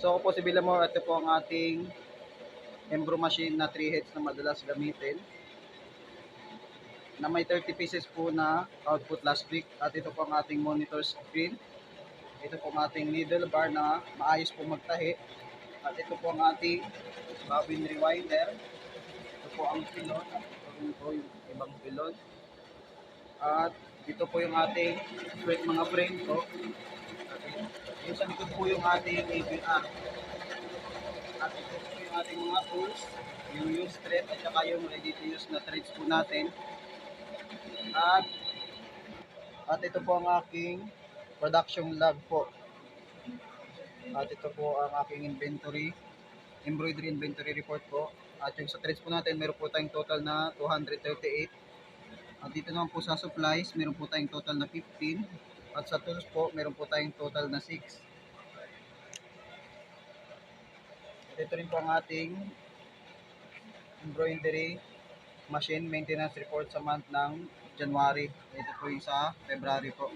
So kung po si Villamor, ito po ang ating Embro machine na 3 heads na madalas gamitin, na may 30 pieces po na output last week. At ito po ang ating monitor screen. Ito po ang ating needle bar na maayos po magtahi. At ito po ang ating bobbin rewinder. Ito po ang pilon. Ito po yung ibang pilon. At dito po yung ating mga frame po. Yung sa likod po yung ating ABR. At ito po yung ating mga tools, yung use thread at saka yung ready to use na threads po natin. At ito po ang aking production log po. At ito po ang aking embroidery inventory report po. At yung sa threads po natin, meron po tayong total na 238. At dito naman po sa supplies, meron po tayong total na 15. At sa tools po, meron po tayong total na 6. At ito rin po ang ating embroidery machine maintenance report sa month ng January. Ito po yung sa February po.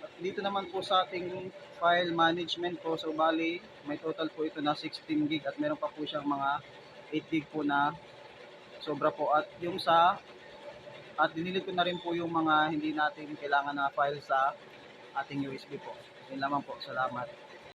At dito naman po sa ating file management po, so bali may total po ito na 16 gig at meron pa po siyang mga 8 gig po na sobra po. At dinilit ko na rin po yung mga hindi natin kailangan na file sa ating USB po. Yun lamang po. Salamat.